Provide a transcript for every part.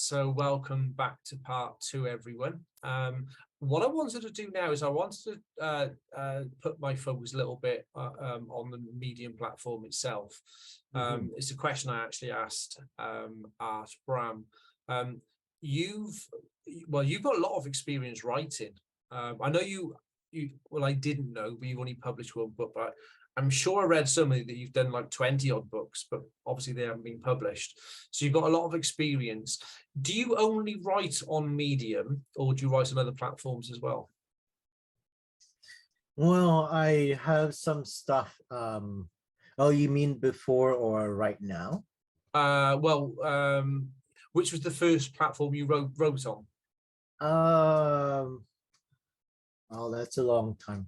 So welcome back to part two, everyone. What I wanted to do now is I wanted to put my focus a little bit on the Medium platform itself. It's a question I actually asked at Bram. You've got a lot of experience writing. I know I didn't know, but you've only published one book, but I'm sure I read somewhere that you've done like 20 odd books, but obviously they haven't been published. So you've got a lot of experience. Do you only write on Medium, or do you write on other platforms as well? Well, I have some stuff. Oh, you mean before or right now? Which was the first platform you wrote on? Oh, that's a long time.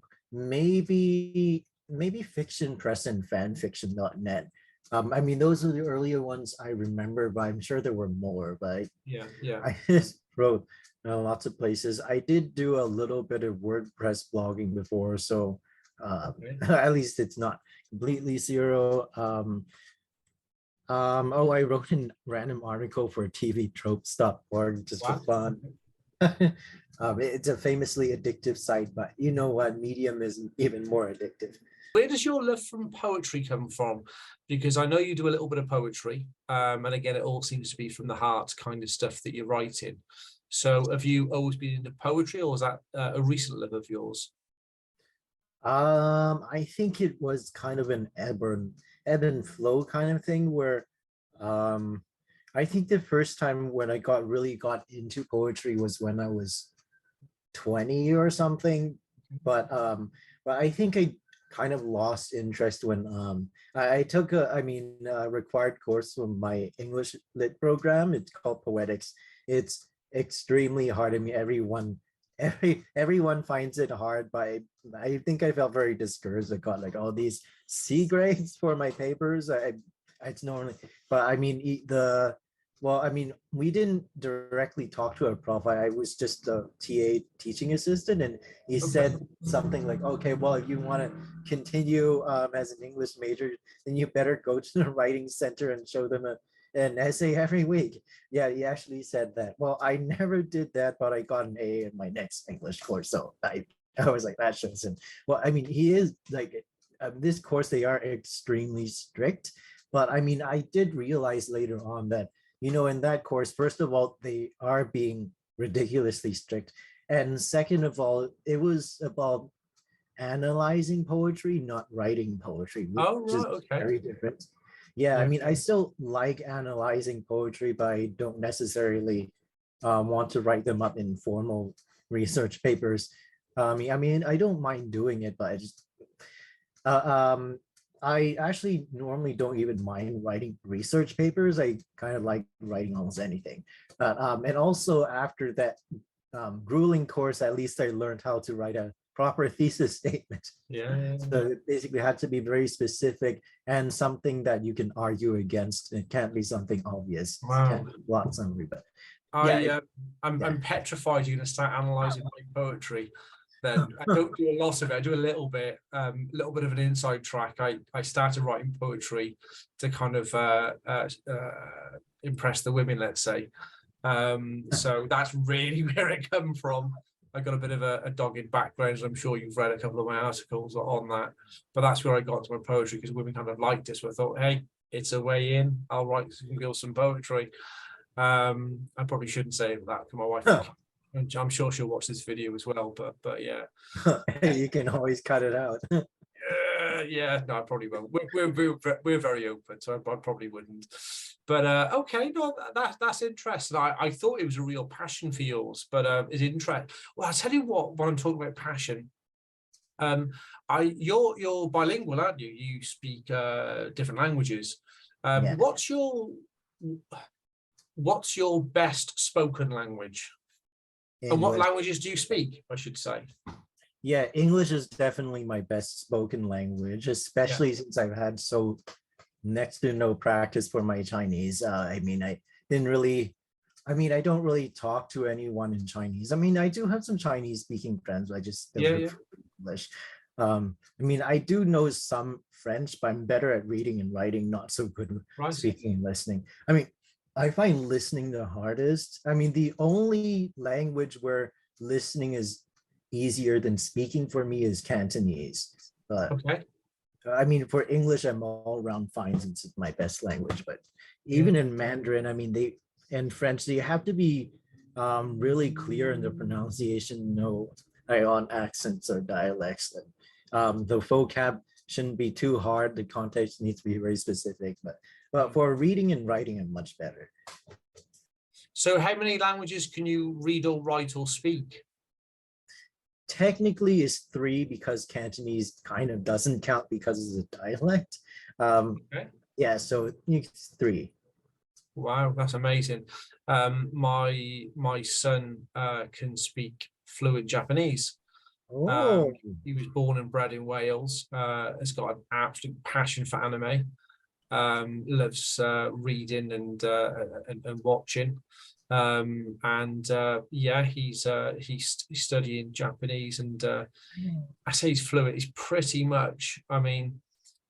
Maybe Fiction Press and fanfiction.net. I mean, those are the earlier ones I remember, but I'm sure there were more. But yeah, I just wrote lots of places. I did do a little bit of WordPress blogging before, so okay. at least it's not completely zero. Oh, I wrote a random article for tvtropes.org just for fun. It's a famously addictive site, but you know what? Medium is even more addictive. Where does your love from poetry come from? Because I know you do a little bit of poetry, and again, it all seems to be from the heart kind of stuff that you're writing. So have you always been into poetry, or is that a recent love of yours? I think it was kind of an ebb and flow kind of thing where I think the first time when I really got into poetry was when I was 20 or something, but I think I kind of lost interest when I took a required course from my English lit program. It's called Poetics. It's extremely hard. I mean, everyone finds it hard, but I think I felt very discouraged. I got like all these C grades for my papers. It's normally, but I mean we didn't directly talk to a prof. I was just a TA teaching assistant, and he said something like, okay, well, if you want to continue as an English major, then you better go to the writing center and show them an essay every week. Yeah, he actually said that. Well, I never did that, but I got an A in my next English course. So I was like, that shows him. Well, I mean, he is like, this course, they are extremely strict. But I mean, I did realize later on that, in that course, first of all, they are being ridiculously strict. And second of all, it was about analyzing poetry, not writing poetry, which is very different. Yeah, I mean, I still like analyzing poetry, but I don't necessarily want to write them up in formal research papers. I mean, I don't mind doing it, but I actually normally don't even mind writing research papers. I kind of like writing almost anything. And also after that grueling course, at least I learned how to write a proper thesis statement. Yeah. So it basically had to be very specific and something that you can argue against. It can't be something obvious. Wow. It can't be a plot summary, but I'm petrified you're going to start analyzing my poetry. Then I don't do a lot of it. I do a little bit of an inside track. I started writing poetry to kind of impress the women, let's say. So that's really where it come from. I got a bit of a dogged background, as I'm sure you've read a couple of my articles on that. But that's where I got to my poetry, because women kind of liked it. So I thought, hey, it's a way in. I'll write some girls some poetry. I probably shouldn't say that to my wife. I'm sure she'll watch this video as well, but yeah. You can always cut it out. Yeah, no, I probably won't. We're very open, so I probably wouldn't. But okay, no, that's interesting. I thought it was a real passion for yours, but it's interesting. Well, I'll tell you what. When I'm talking about passion, you're bilingual, aren't you? You speak different languages. What's your best spoken language? English. And what languages do you speak, I should say? Yeah, English is definitely my best spoken language, especially since I've had so next to no practice for my Chinese. I mean, I don't really talk to anyone in Chinese. I mean, I do have some Chinese speaking friends, but I just don't English. I mean, I do know some French, but I'm better at reading and writing, not so good at speaking and listening. I mean, I find listening the hardest. I mean, the only language where listening is easier than speaking for me is Cantonese. But Okay. I mean, for English, I'm all around fine since it's my best language. But Yeah. even in Mandarin, I mean, they and French, they have to be really clear in the pronunciation, no on accents or dialects. The vocab shouldn't be too hard. The context needs to be very specific. But for reading and writing, I'm much better. So how many languages can you read or write or speak? Technically is three because Cantonese kind of doesn't count because it's a dialect. Okay. Yeah, so it's three. Wow, that's amazing. My son can speak fluent Japanese. Oh, He was born and bred in Wales. Has got an absolute passion for anime. Loves reading and watching. Yeah, he's studying Japanese, and I say he's fluent. He's pretty much. I mean,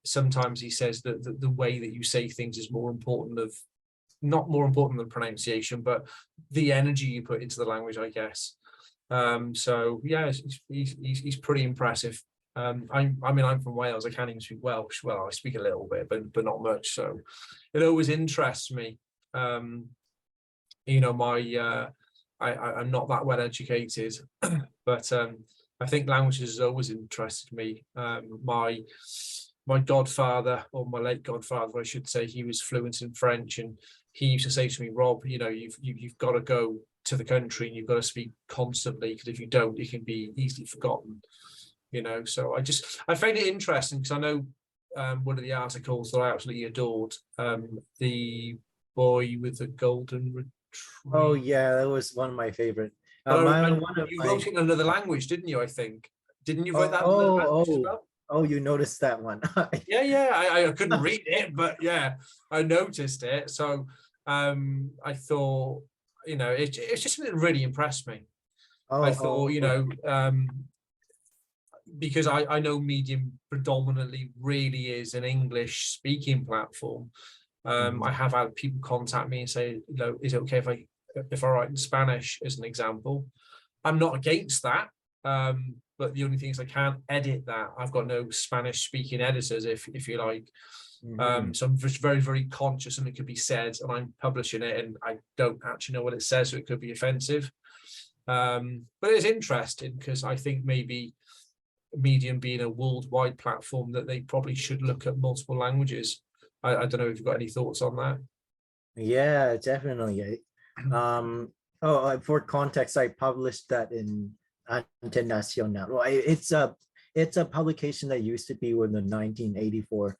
sometimes he says that the way that you say things is more important of not more important than pronunciation, but the energy you put into the language, I guess. So yeah, he's pretty impressive. I mean, I'm from Wales. I can't even speak Welsh. Well, I speak a little bit, but not much. So it always interests me. You know, I'm not that well educated, but I think languages has always interested me. My godfather, or my late godfather, I should say, he was fluent in French, and he used to say to me, Rob, you know, you've got to go to the country and you've got to speak constantly, because if you don't, it can be easily forgotten. You know, so I find it interesting because I know one of the articles that I absolutely adored, the boy with the golden oh retriever. yeah, that was one of my favorite. And One of you my wrote it in another language, didn't you? I think. Didn't you write oh that in another oh language as oh well? oh, you noticed that one. Yeah, yeah. I couldn't read it, but yeah, I noticed it. So I thought, you know, it's just something that really impressed me. I thought, Oh you oh. know, because I know Medium predominantly really is an English speaking platform. I have had people contact me and say, you know, is it okay if I write in Spanish as an example? I'm not against that. But the only thing is I can't edit that. I've got no Spanish speaking editors, if you like. So I'm just very, very conscious something could be said and I'm publishing it and I don't actually know what it says, so it could be offensive. But it's interesting because I think maybe Medium being a worldwide platform that they probably should look at multiple languages. I don't know if you've got any thoughts on that. Yeah, definitely. For context, I published that in Ante Nacional. Well, it's a publication that used to be with the 1984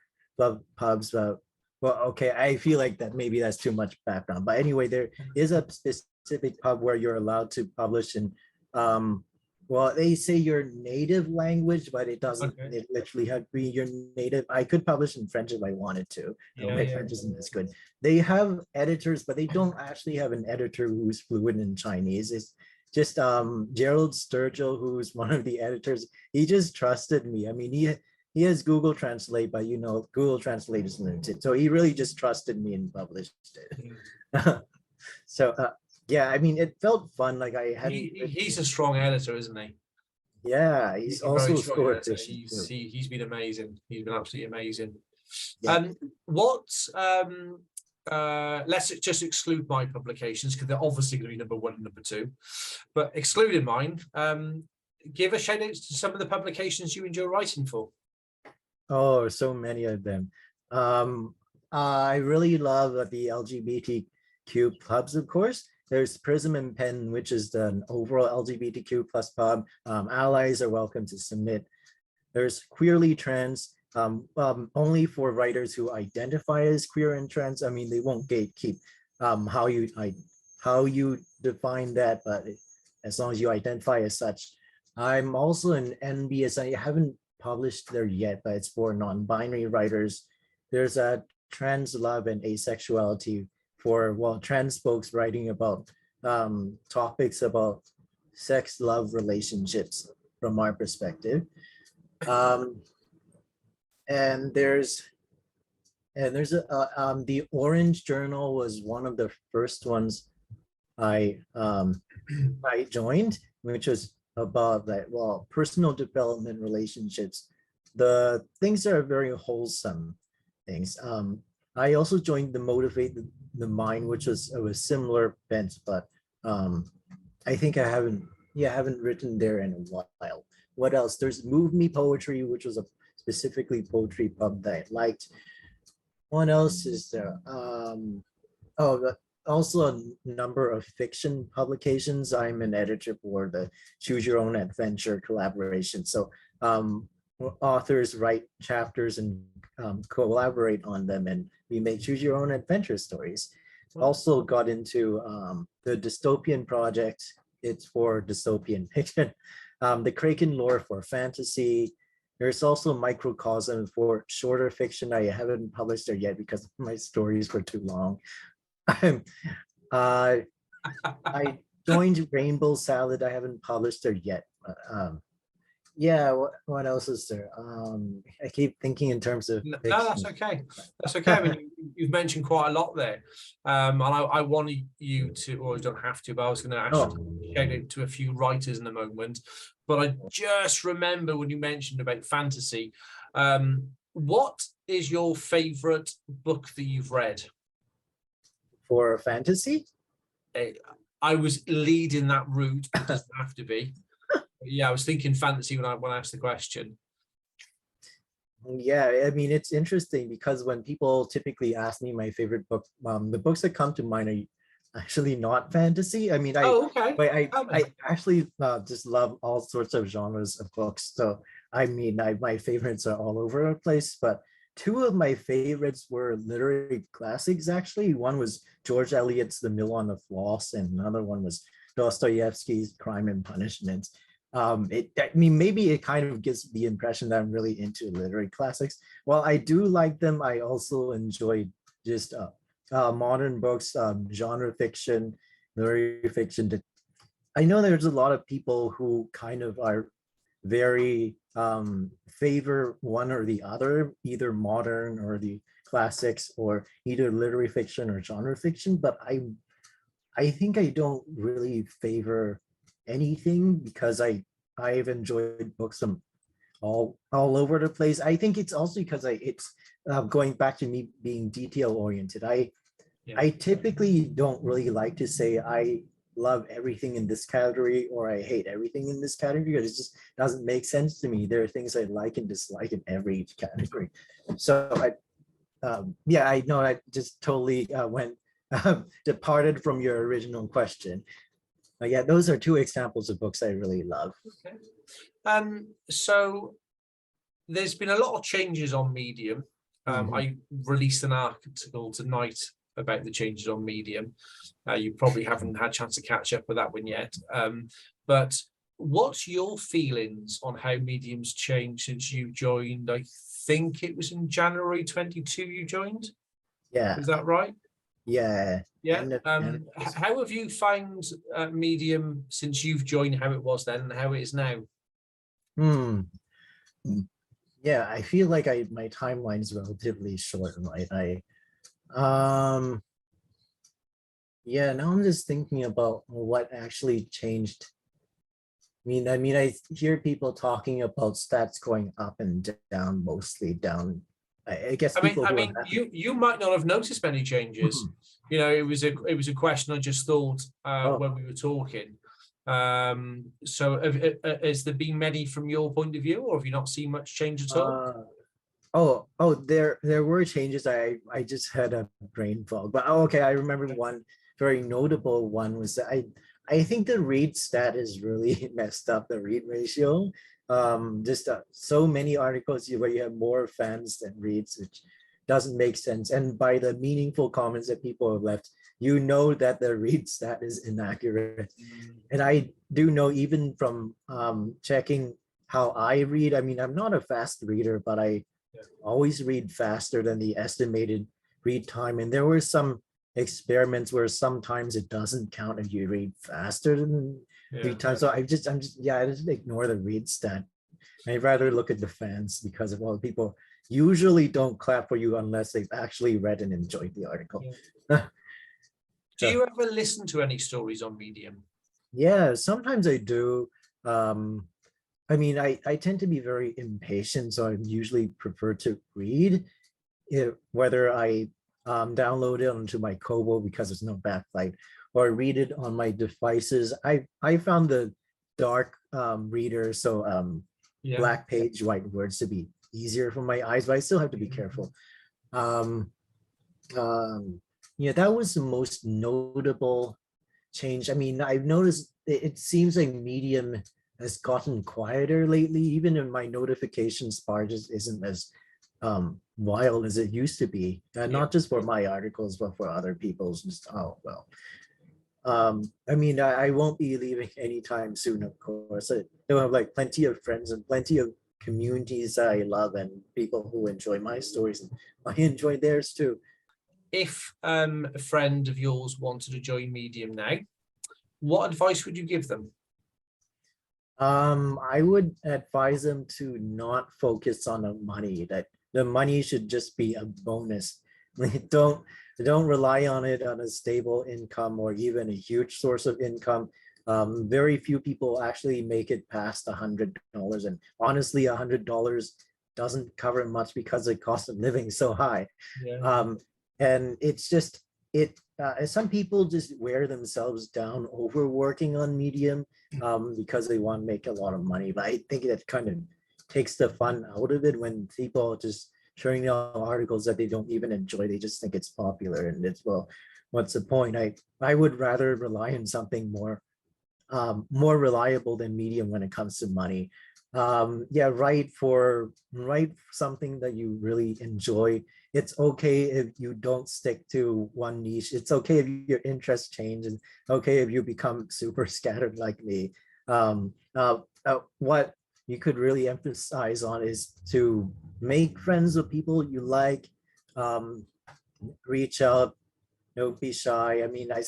pubs. Well, okay, I feel like that maybe that's too much background. But anyway, there is a specific pub where you're allowed to publish in well, they say your native language, but it doesn't Okay. it literally have to be your native. I could publish in French if I wanted to. No, Yeah, my yeah. French isn't as good. They have editors, but they don't actually have an editor who's fluent in Chinese. It's just Gerald Sturgill, who's one of the editors. He just trusted me. I mean, he has Google Translate, but you know, Google Translate is limited. So he really just trusted me and published it. So yeah, I mean, it felt fun. Like I hadn't He's a strong editor, isn't he? yeah, he's He's a very also strong so editor. efficient too. He's been amazing. He's been absolutely amazing. Yeah. What let's just exclude my publications because they're obviously going to be number one and number two, but excluding mine, give a shout out to some of the publications you enjoy writing for. Oh, so many of them. I really love the LGBTQ clubs, of course. There's Prism and Pen, which is the overall LGBTQ plus pub. Allies are welcome to submit. There's Queerly Trans, only for writers who identify as queer and trans. I mean, they won't gatekeep how you define that, but as long as you identify as such. I'm also an NBS. I haven't published there yet, but it's for non-binary writers. There's a trans love and asexuality for trans folks writing about topics about sex, love, relationships from our perspective. Um, and there's and there's the Orange Journal was one of the first ones I I joined, which was about that, well, personal development, relationships. The things that are very wholesome things. I also joined the Motivate the Mind, which was a similar bent, but I think I haven't written there in a while. What else? There's Move Me Poetry, which was a specifically poetry pub that I liked. What else is there? Also a number of fiction publications. I'm an editor for the Choose Your Own Adventure collaboration. So authors write chapters and collaborate on them, and we make Choose Your Own Adventure stories. Also got into the Dystopian Project. It's for dystopian fiction. The Kraken Lore for fantasy. There's also Microcosm for shorter fiction. I haven't published there yet because my stories were too long. uh, I joined Rainbow Salad. I haven't published there yet. Yeah, what else is there? I keep thinking in terms of No, fiction. that's okay. That's okay. I mean, you've mentioned quite a lot there. And I wanted you to, or you don't have to, but I was going to ask you to shout out to a few writers in a moment. But I just remember when you mentioned about fantasy. What is your favorite book that you've read? For fantasy? I was leading that route, but it doesn't have to be. Yeah, I was thinking fantasy when I asked the question. Yeah, I mean, it's interesting because when people typically ask me my favorite book, the books that come to mind are actually not fantasy. I mean, I actually just love all sorts of genres of books. So I mean, my favorites are all over the place, but two of my favorites were literary classics, actually. One was George Eliot's The Mill on the Floss, and another one was Dostoevsky's Crime and Punishment. I mean, maybe it kind of gives the impression that I'm really into literary classics. While I do like them, I also enjoy just modern books, genre fiction, literary fiction. I know there's a lot of people who kind of are very favor one or the other, either modern or the classics, or either literary fiction or genre fiction, but I think I don't really favor anything because I've enjoyed books from all over the place. I think it's also because it's going back to me being detail oriented. I typically don't really like to say I love everything in this category or I hate everything in this category, because it just doesn't make sense to me. There are things I like and dislike in every category. So I know I just totally went departed from your original question. Yeah, those are two examples of books I really love. Okay. So there's been a lot of changes on Medium. I released an article tonight about the changes on Medium. You probably haven't had a chance to catch up with that one yet. But what's your feelings on how Medium's changed since you joined? I think it was in January 22 you joined. Yeah. Is that right? Yeah. Yeah. How have you found Medium since you've joined, how it was then and how it is now? Yeah, I feel like my timeline is relatively short, right? Yeah, now I'm just thinking about what actually changed. I mean, I hear people talking about stats going up and down, mostly down. I guess you might not have noticed many changes. You know, it was a question I just thought when we were talking. So has there been many from your point of view, or have you not seen much change at all? There were changes. I just had a brain fog, but okay, I remember one very notable one was that I think the read stat is really messed up, the read ratio. Just so many articles where you have more fans than reads, which doesn't make sense. And by the meaningful comments that people have left, you know that the read stat is inaccurate. And I do know, even from checking how I read, I mean, I'm not a fast reader, but I always read faster than the estimated read time. And there were some experiments where sometimes it doesn't count if you read faster than read time. So I just ignore the read stat. I'd rather look at the fans because of all the people usually don't clap for you unless they've actually read and enjoyed the article. Yeah. Do you ever listen to any stories on Medium? Yeah, sometimes I do. I mean, I tend to be very impatient, so I usually prefer to read it, whether I download it onto my Kobo because there's no backlight, or read it on my devices. I found the dark reader, so Yeah. black page, white words to be easier for my eyes, but I still have to be careful. Um, yeah, that was the most notable change. I mean, I've noticed it seems like Medium has gotten quieter lately. Even in my notifications bar just isn't as wild as it used to be. Not just for my articles, but for other people's. Just, oh well. I mean, I won't be leaving anytime soon, of course. I do have like plenty of friends and plenty of communities that I love and people who enjoy my stories, and I enjoy theirs too. If a friend of yours wanted to join Medium now, what advice would you give them? I would advise them to not focus on the money, that the money should just be a bonus. Like, don't rely on it on a stable income or even a huge source of income. Very few people actually make it past $100, and honestly, $100 doesn't cover much because the cost of living is so high. Yeah. And it's just some people just wear themselves down overworking on Medium because they want to make a lot of money. But I think that kind of takes the fun out of it when people are just sharing out articles that they don't even enjoy. They just think it's popular, and it's, well, what's the point? I would rather rely on something more reliable than Medium when it comes to money. Yeah, write something that you really enjoy. It's okay if you don't stick to one niche. It's okay if your interests change, and okay if you become super scattered like me. What you could really emphasize on is to make friends with people you like, um, reach out, don't be shy. I mean, I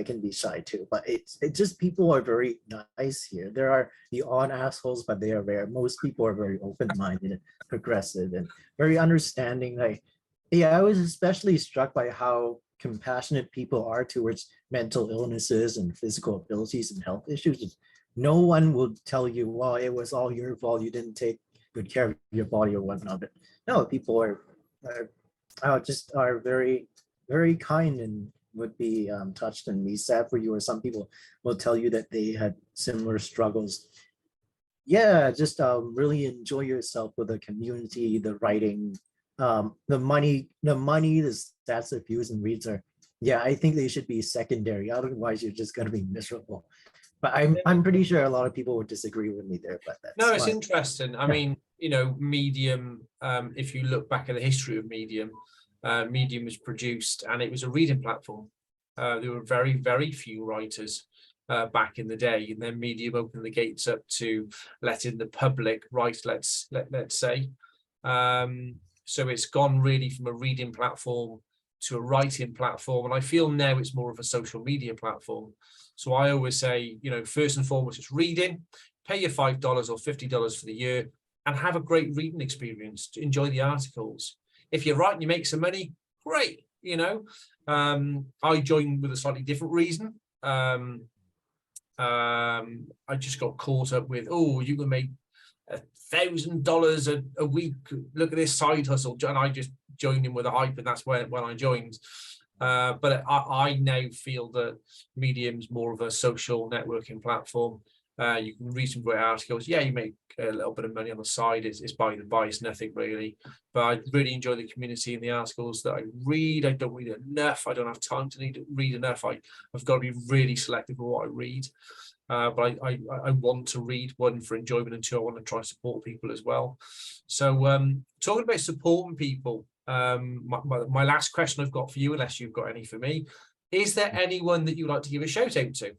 can be shy too, but it just, people are very nice here. There are the odd assholes, but they are rare. Most people are very open-minded and progressive and very understanding. Like, yeah, I was especially struck by how compassionate people are towards mental illnesses and physical abilities and health issues. No one will tell you, well, it was all your fault, you didn't take good care of your body or whatnot. But no, people are very, very kind and would be touched and be sad for you. Or some people will tell you that they had similar struggles. Yeah, just really enjoy yourself with the community, the writing, the money, the stats of views and reads are, yeah, I think they should be secondary. Otherwise, you're just going to be miserable. But I'm pretty sure a lot of people would disagree with me there. But that's No, it's fine. interesting. I mean, Medium, if you look back at the history of Medium, Medium was produced and it was a reading platform. There were very, very few writers back in the day, and then Medium opened the gates up to letting the public write, let's say. So it's gone really from a reading platform to a writing platform, and I feel now it's more of a social media platform. So I always say, first and foremost, it's reading. Pay your $5 or $50 for the year and have a great reading experience. To enjoy the articles. If you're right and you make some money, great. I joined with a slightly different reason. I just got caught up with, you can make $1,000 a week. Look at this side hustle, and I just joined in with a hype, and that's when I joined. But I now feel that Medium's more of a social networking platform. You can read some great articles. Yeah, you make a little bit of money on the side. It's by the by, it's nothing really. But I really enjoy the community and the articles that I read. I don't read enough. I don't have time to read enough. I've got to be really selective of what I read. But I want to read, one, for enjoyment, and two, I want to try to support people as well. So talking about supporting people, my last question I've got for you, unless you've got any for me, is there anyone that you'd like to give a shout out to?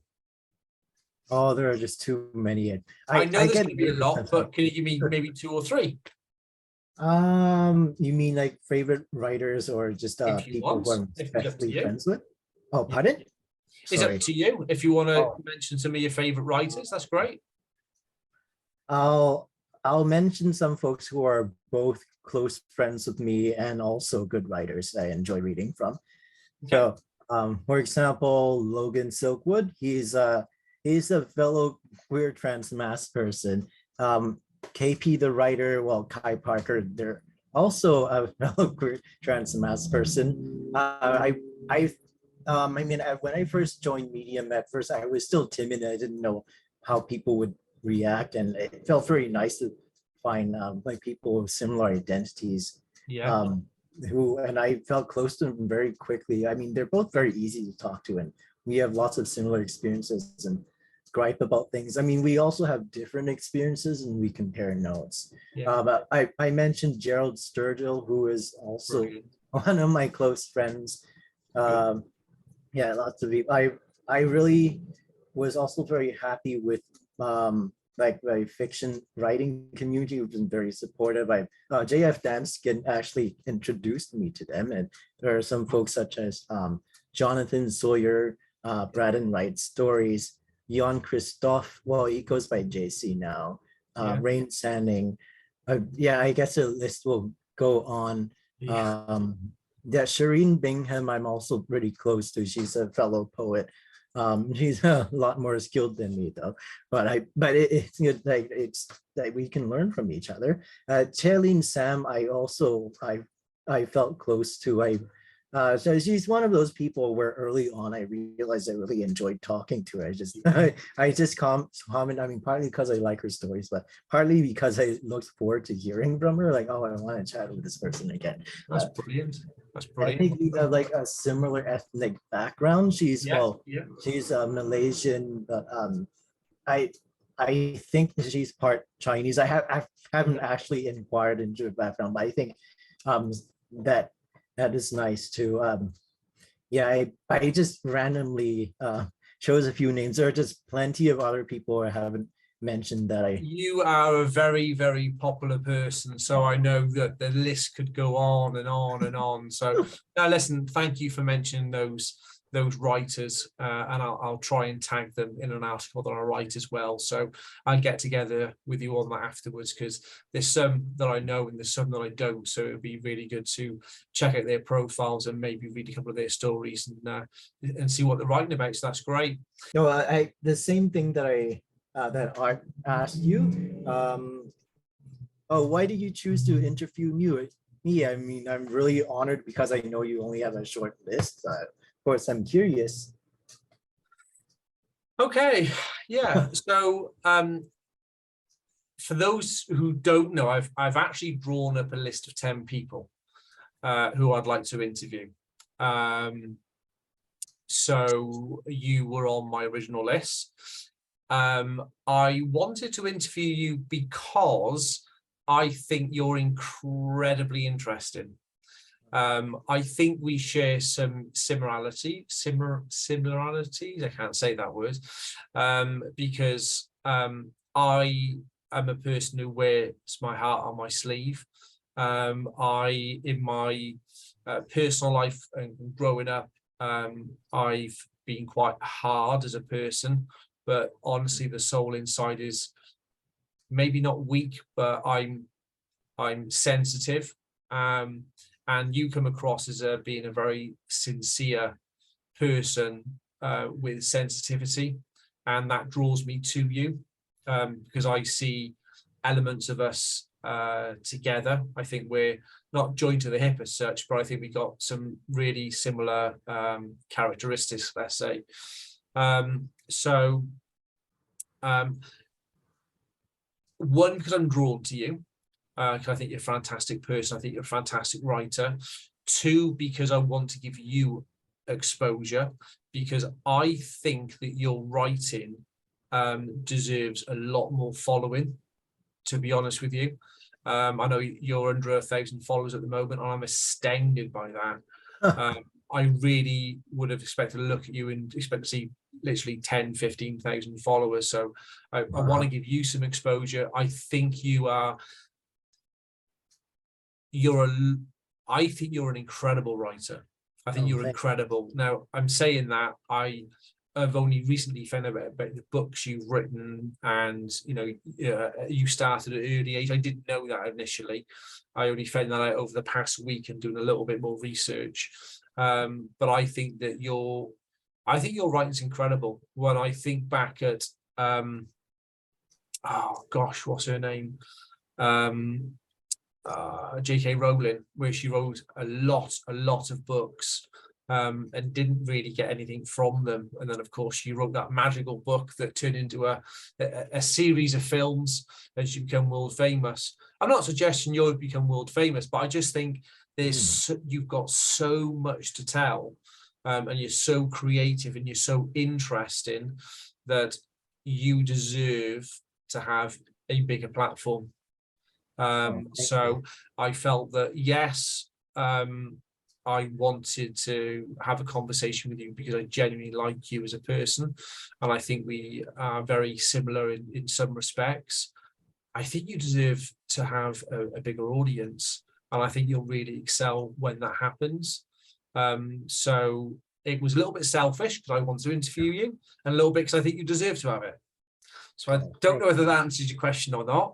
Oh, there are just too many. I know there's going to be a lot, but can you give me maybe 2 or 3? You mean like favorite writers or just people who I'm especially friends with? Oh, pardon? It's up to you. If you want to mention some of your favorite writers, that's great. I'll I'll mention some folks who are both close friends with me and also good writers I enjoy reading from. Okay. So, for example, Logan Silkwood, he's a fellow queer trans mass person. KP, the writer, well, Kai Parker, they're also a fellow queer trans mass person. When I first joined Medium, at first I was still timid. I didn't know how people would react, and it felt very nice to find like people with similar identities. Yeah. Um, who and I felt close to them very quickly. I mean, they're both very easy to talk to, and we have lots of similar experiences and gripe about things. I mean, we also have different experiences, and we compare notes. Yeah. But I mentioned Gerald Sturgill, who is also Brilliant. one of my close friends. Good. Yeah, lots of people. I really was also very happy with like my fiction writing community, who've been very supportive. JF Danskin actually introduced me to them, and there are some folks such as Jonathan Sawyer, Braden Wright Stories, Jan Christoph. Well, he goes by JC now. Yeah. Rain Sanning. Yeah, I guess the list will go on. Yeah. Yeah, Shireen Bingham, I'm also pretty close to. She's a fellow poet. She's a lot more skilled than me though. It's good, like it's that we can learn from each other. Chelene Sam, I felt close to. So she's one of those people where early on I realized I really enjoyed talking to her. I just comment. I mean, partly because I like her stories, but partly because I looked forward to hearing from her. Like, oh, I want to chat with this person again. That's brilliant. That's I brilliant. think we have like a similar ethnic background. Yeah. Yeah. She's Malaysian, but I I think she's part Chinese. I haven't actually inquired into her background, but I think um that that is nice too. Yeah, I just randomly chose a few names. There are just plenty of other people I haven't mentioned that I. You are a very, very popular person, so I know that the list could go on and on and on. So now listen, thank you for mentioning those writers, and I'll try and tag them in an article that I write as well. So I'll get together with you on that afterwards, because there's some that I know and there's some that I don't. So it would be really good to check out their profiles and maybe read a couple of their stories and see what they're writing about. So that's great. No, I the same thing that that Art asked you. Oh, why did you choose to interview me? I mean, I'm really honored because I know you only have a short list. Of course, I'm curious. Okay, yeah. So for those who don't know, I've actually drawn up a list of 10 people who I'd like to interview. So you were on my original list. I wanted to interview you because I think you're incredibly interesting. I think we share some similarities. I can't say that word, because I am a person who wears my heart on my sleeve. In my personal life and growing up, I've been quite hard as a person, but honestly, the soul inside is maybe not weak, but I'm sensitive. And you come across as being a very sincere person with sensitivity, and that draws me to you, because I see elements of us together. I think we're not joined to the hip as such, but I think we got some really similar characteristics, let's say. One, because I'm drawn to you. Because I think you're a fantastic person. I think you're a fantastic writer. Two, because I want to give you exposure, because I think that your writing deserves a lot more following, to be honest with you. I know you're under 1,000 followers at the moment, and I'm astounded by that. I really would have expected to look at you and expect to see literally 10, 15,000 followers. So I want to give you some exposure. I think I think you're an incredible writer. I think you're incredible. Now, I'm saying that I I've only recently found out about the books you've written, and you started at an early age. I didn't know that initially. I only found that out over the past week and doing a little bit more research. But I think your writing's incredible. When I think back at oh gosh, what's her name? J.K. Rowling, where she wrote a lot of books, and didn't really get anything from them. And then, of course, she wrote that magical book that turned into a series of films, and she became world famous. I'm not suggesting you'll become world famous, but I just think you've got so much to tell, and you're so creative and you're so interesting that you deserve to have a bigger platform. So I felt that, yes, I wanted to have a conversation with you because I genuinely like you as a person, and I think we are very similar in some respects. I think you deserve to have a bigger audience, and I think you'll really excel when that happens. So it was a little bit selfish because I wanted to interview you, and a little bit because I think you deserve to have it. So I don't know whether that answers your question or not,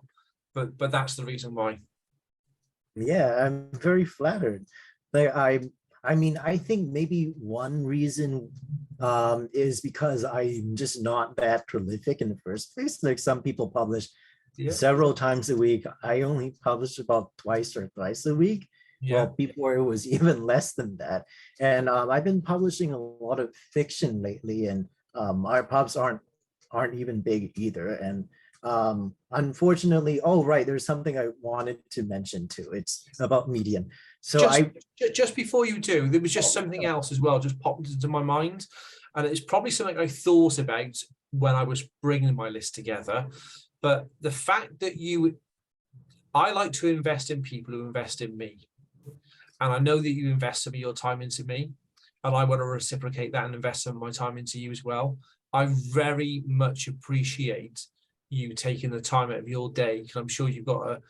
but that's the reason why. Yeah, I'm very flattered. Like I mean, I think maybe one reason is because I'm just not that prolific in the first place. Like some people publish several times a week. I only publish about twice or thrice a week. Well, before it was even less than that. And I've been publishing a lot of fiction lately, and our pubs aren't even big either. And unfortunately, oh right, there's something I wanted to mention too. It's about Medium. So just before you do, there was just something else as well just popped into my mind, and it's probably something I thought about when I was bringing my list together. But the fact that I like to invest in people who invest in me, and I know that you invest some of your time into me, and I want to reciprocate that and invest some of my time into you as well. I very much appreciate you taking the time out of your day, because I'm sure you've got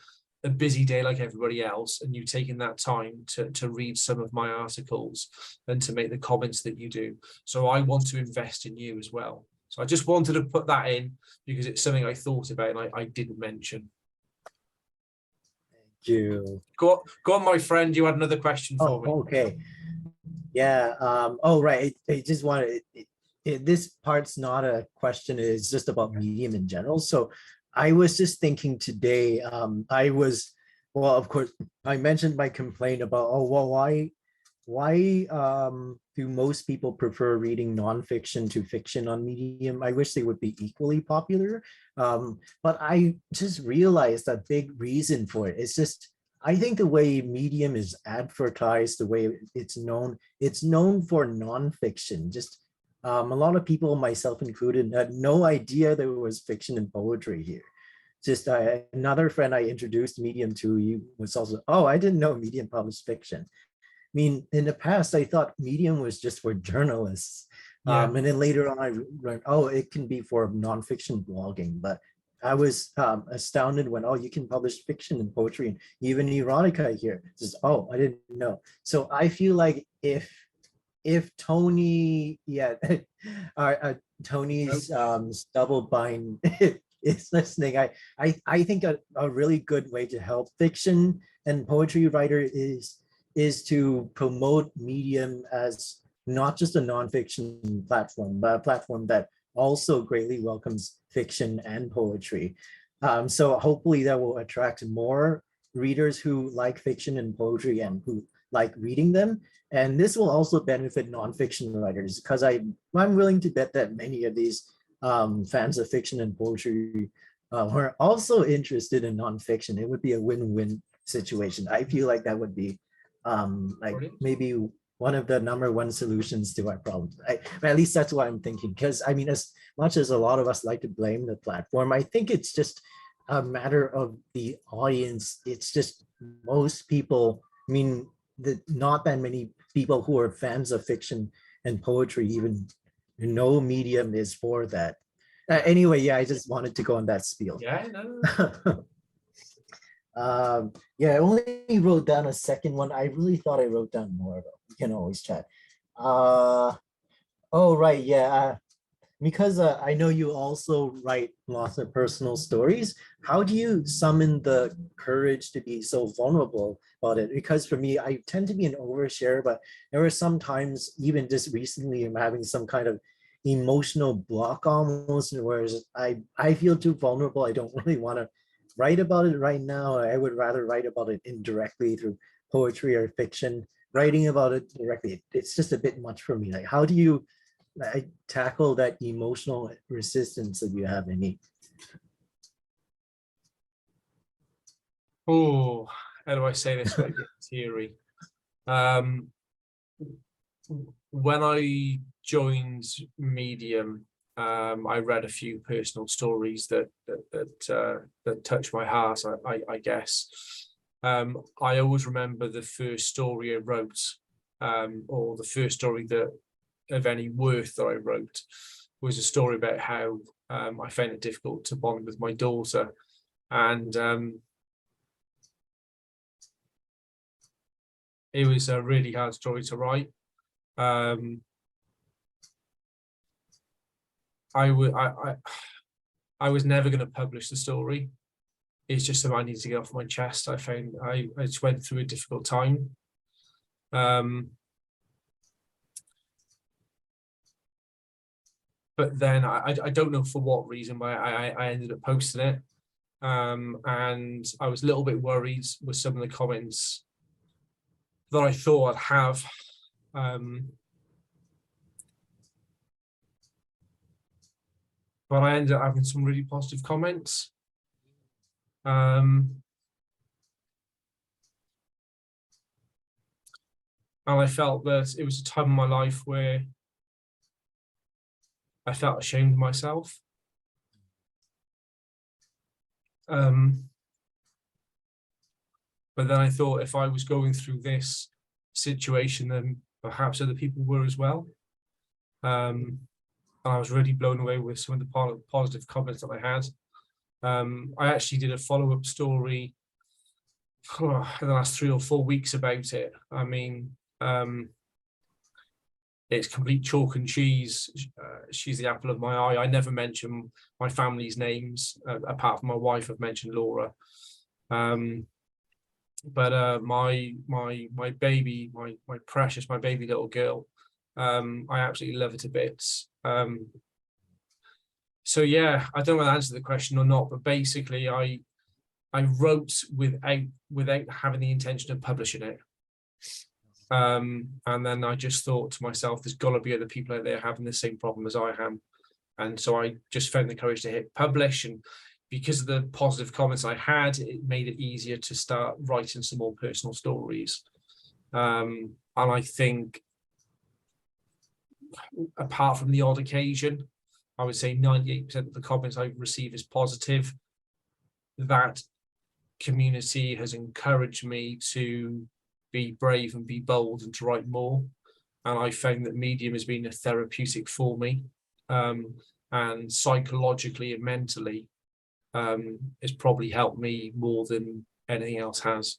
a busy day like everybody else, and you taking that time to read some of my articles and to make the comments that you do. So I want to invest in you as well. So I just wanted to put that in because it's something I thought about and I didn't mention. Thank you. Go on, my friend. You had another question for me. Okay. Yeah. Oh, right. I just wanted this part's not a question, it's just about Medium in general. So I was just thinking today, well, of course, I mentioned my complaint about, oh, well, why do most people prefer reading nonfiction to fiction on Medium? I wish they would be equally popular. But I just realized a big reason for it. It's just, I think the way Medium is advertised, the way it's known for nonfiction. Just a lot of people, myself included, had no idea there was fiction and poetry here. Just another friend I introduced Medium to, he was also, oh, I didn't know Medium published fiction. I mean, in the past, I thought Medium was just for journalists. And then later on, I learned, oh, it can be for nonfiction blogging. But I was astounded when, oh, you can publish fiction and poetry and even erotica here. Just, oh, I didn't know. So I feel like if Tony, Tony's Stubblebind is listening, I think a really good way to help fiction and poetry writer is to promote Medium as not just a nonfiction platform, but a platform that also greatly welcomes fiction and poetry. So hopefully that will attract more readers who like fiction and poetry and who like reading them. And this will also benefit nonfiction writers, because I'm willing to bet that many of these fans of fiction and poetry are also interested in nonfiction. It would be a win-win situation. I feel like that would be like maybe one of the #1 solutions to our problems. At least that's what I'm thinking. Because I mean, as much as a lot of us like to blame the platform, I think it's just a matter of the audience. It's just most people, I mean, not that many people who are fans of fiction and poetry even know Medium is for that. Anyway, yeah, I just wanted to go on that spiel. Yeah, no. Yeah, I only wrote down a second one. I really thought I wrote down more, but we can always chat. Oh, right, yeah. because I know you also write lots of personal stories. How do you summon the courage to be so vulnerable about it? Because for me, I tend to be an overshare, but there are some times, even just recently, I'm having some kind of emotional block almost, whereas I feel too vulnerable. I don't really want to write about it right now. I would rather write about it indirectly through poetry or fiction. Writing about it directly, it's just a bit much for me. Like, how do you tackle that emotional resistance that you have in me? Oh, how do I say this without getting teary? Um, when I joined Medium, I read a few personal stories that touched my heart. I guess I always remember the first story I wrote, or the first story that of any worth that I wrote was a story about how I found it difficult to bond with my daughter, and it was a really hard story to write. I was never going to publish the story. It's just something I needed to get off my chest. I found I just went through a difficult time. But then I don't know for what reason, but I ended up posting it. And I was a little bit worried with some of the comments that I thought I'd have. But I ended up having some really positive comments. And I felt that it was a time in my life where I felt ashamed of myself. But then I thought, if I was going through this situation, then perhaps other people were as well. And I was really blown away with some of the positive comments that I had. I actually did a follow-up story in the last 3 or 4 weeks about it. I mean, it's complete chalk and cheese. She's the apple of my eye. I never mention my family's names, apart from my wife. I've mentioned Laura. But my baby, my precious, my baby little girl, I absolutely love her to bits. So yeah, I don't know if I answered the question or not, but basically I wrote without having the intention of publishing it. And then I just thought to myself, there's got to be other people out there having the same problem as I am. And so I just found the courage to hit publish. And because of the positive comments I had, it made it easier to start writing some more personal stories. And I think, apart from the odd occasion, I would say 98% of the comments I receive is positive. That community has encouraged me to be brave and be bold and to write more. And I found that Medium has been a therapeutic for me. And psychologically and mentally, it's probably helped me more than anything else has.